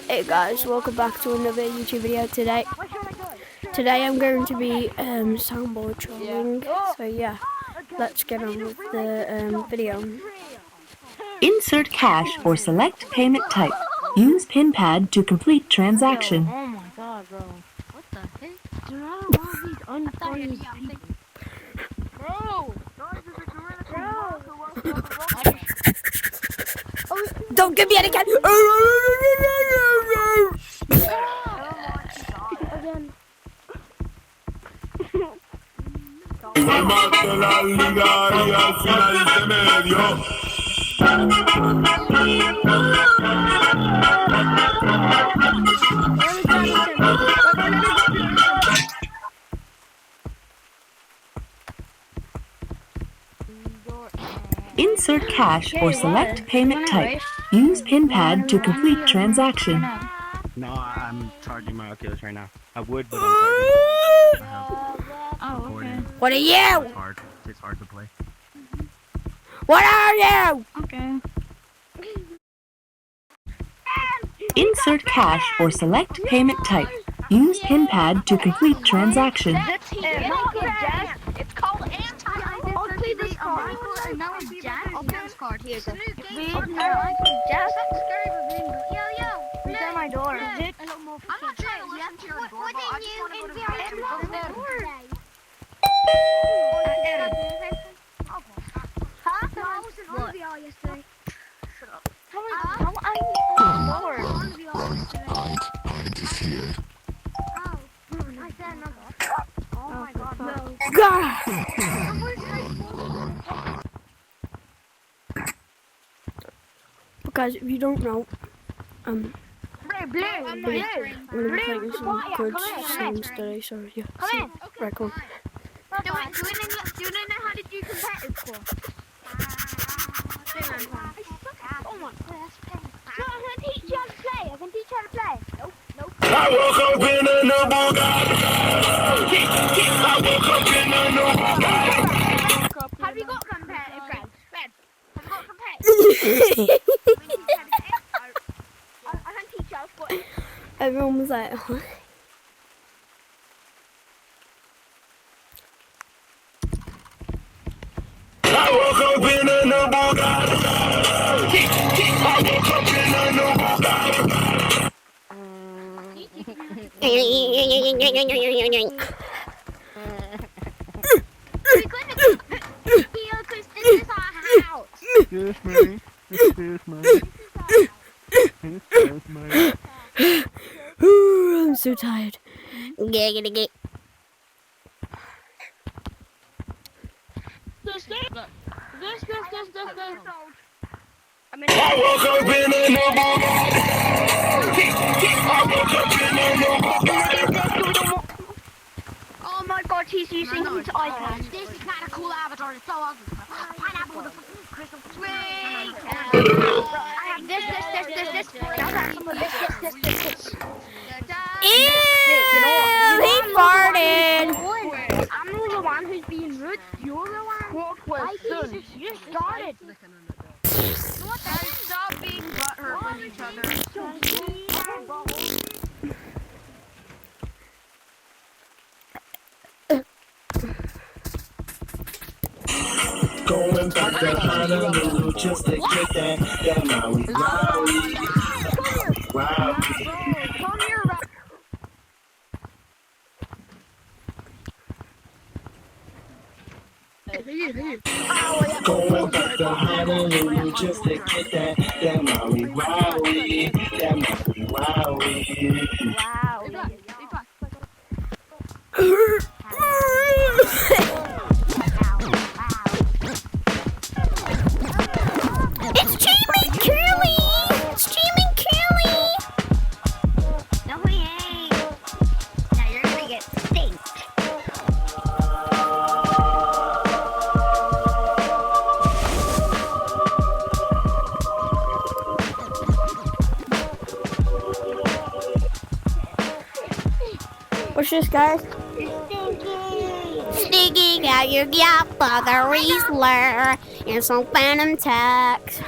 Hey guys, welcome back to another YouTube video today. Today I'm going to be soundboard trolling, so yeah, let's get on with the video. Insert cash or select payment type. Use PIN pad to complete transaction. Oh my god, bro. What the heck? Do not want these unfunny people. Bro! Don't give me any cat! Insert cash or select payment type. Use PIN pad to complete transaction. No, I'm charging my Oculus right now. I would, but I'm charging. Oh, okay. What are you? It's hard to play. What are you? Okay. Insert cash or select payment type. Use PIN pad to complete transaction. It's called I'll play this card. Now it's Jack. I'll play this card. Here, so Jack. Who's at my door? I'm not trying to listen to your door, but I just want to go to bed. Huh? No, I was in OVR yesterday. Shut up. How I need door? I just here. Oh, I said another. Oh my god, no. God. Guys, if you don't know, I'm gonna be playing some good games today, so yeah. See, right, cool. Do you know how to do competitive score? Oh my god, that's pain. No, I'm gonna teach you how to play. I can teach you how to play. Nope. I woke up in a new Bugatti. I woke up in a new Bugatti. Have you got competitive, Fred? Have you got competitive? I can teach you how to score. Everyone was like, huh? I woke up in a new Bugatti. I woke up in a new Bugatti. Because this is our house. Excuse me. Excuse me. Excuse me. Ooh, I'm so tired. I woke up in a new Bugatti. I woke up in a new Bugatti. Oh my god, he's using his iPad. This is not a cool avatar. It's so ugly. Pineapple with a crystal tree. I have this. Ew, he farted. I'm the one who's being rude. You're the one. You started. Guys, stop being butthurt with each other. Going back to Honolulu just to get that Maui. Come here, Going back to Honolulu just to get that Maui. It's Jamie Curly! It's Jamie Curly! No, he ain't. Now you're gonna get stinked. Watch this, guys. Sticking out your gap for the Riesler and some phantom tax.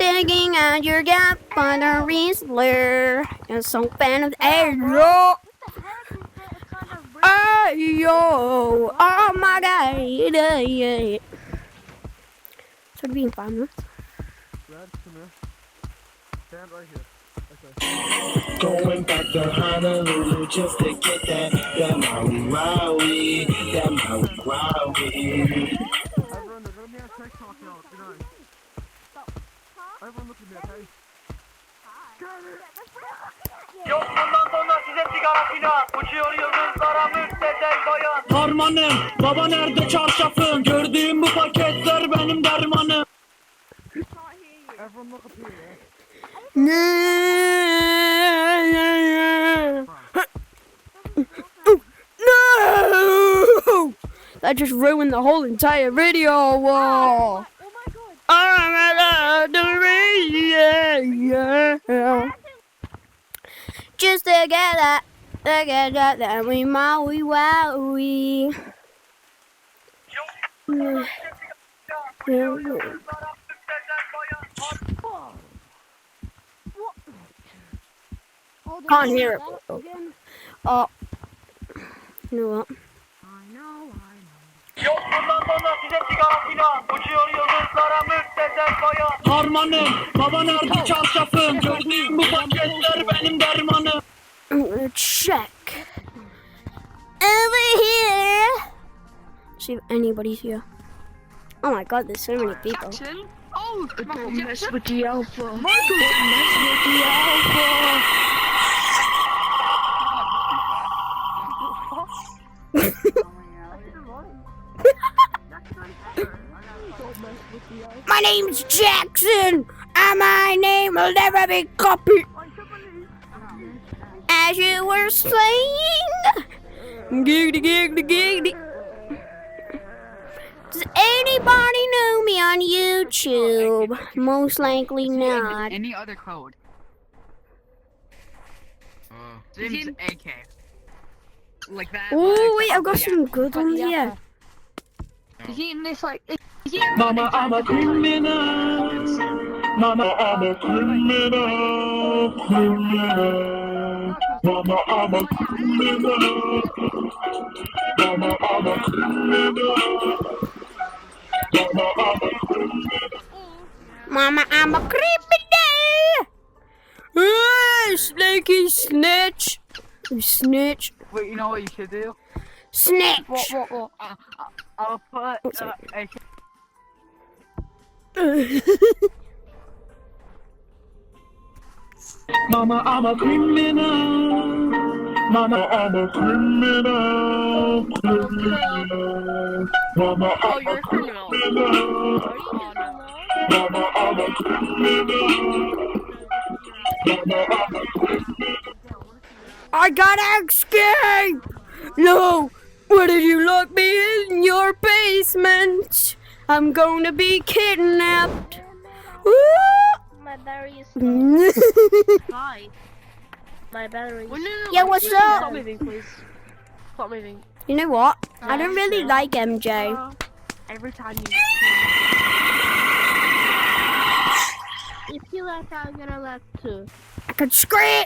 Taking out your gap on a Rizzler. And some fan of the air. Yo, oh my god, yeah. So being fun, huh? Stand right here. Going back to Honolulu just to get that Maui Wowie, that Maui Wowie. Everyone, let me have text talk now. Good night. Everyone look at me, okay? Yok bundan sonra size sigara filan. Uçuyor yıldızlara müptezel bayan. Harmanım, baba nerede çarşafın? Gördüğüm bu paketler benim dermanım. Everyone look up here, yeah? No! That just ruined the whole entire video. Whoa! Oh my god, the radio. Just to get that, then we Maui Wowie. Can't hear it. Oh, you know what? Yok bundan sonra size sigara filan. Uçuyor yıldızlara müptezel bayan. Harmanım, baba nerede çarşafın? Gördüğüm bu paketler benim dermanım. I'm gonna check over here. See if anybody's here. Oh my god, there's so many people. Jackson? Oh, Don't mess with the alpha. Don't mess with the alpha. My name's Jackson, and my name will never be copied. As you were saying, giggity. Does anybody know me on YouTube? Most likely not. Any other code? Sims AK. Like that. Oh wait, I've got some good ones here. Is he in this like? Mama, I'm a criminal. Mama, I'm a criminal. Mama, I'm a criminal. Mama, I'm a criminal. Mama, I'm a criminal. Hey, Snaky snitch. You snitch. Wait, you know what you should do? Snitch. What? I'll put AK. Mama, I'm a criminal. Mama, I'm a criminal. Mama, I'm a criminal. Mama, I'm a criminal. Mama, I'm a criminal. I gotta escape! No! What did you lock me in your basement? I'm going to be kidnapped. Woo! My battery is Hi. my battery. Yeah, what's Stop up? moving, please. Stop moving. You know what? I don't really like MJ. Every time if you left, I'm gonna left too. I could scream!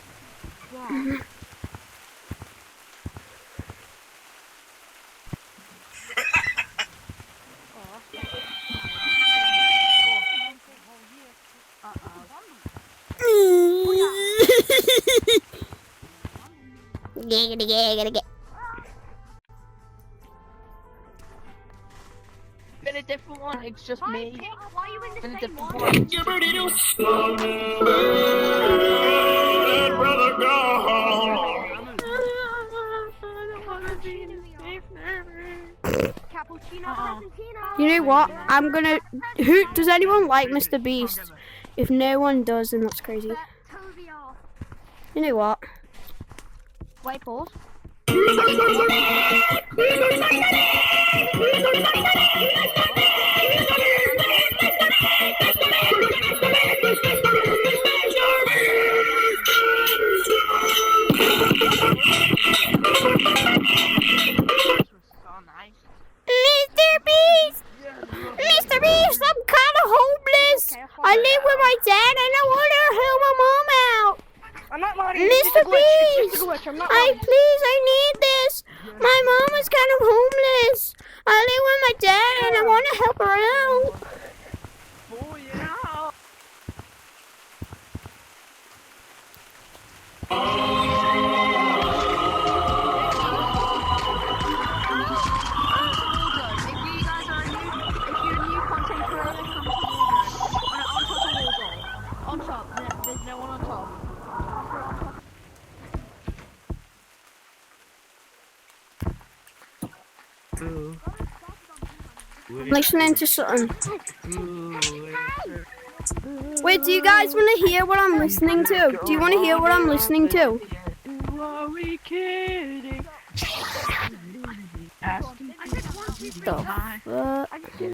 Giggity. In a different one, it's just me. Why are you in In the a same different one? one. Get ready to brother go. You know what? I'm gonna. Who does anyone like Mr. Beast? If no one does, then that's crazy. You know what? Wait, pause. Mr. Beast! Mr. Beast, I'm kind of homeless. I live with my Mr. Beast! Please, I need this. My mom is kind of homeless. I live with my dad and I want to help her out. Listening to something. Wait, do you guys want to hear what I'm listening to? Do you want to hear what I'm listening to? Are we kidding? The fuck?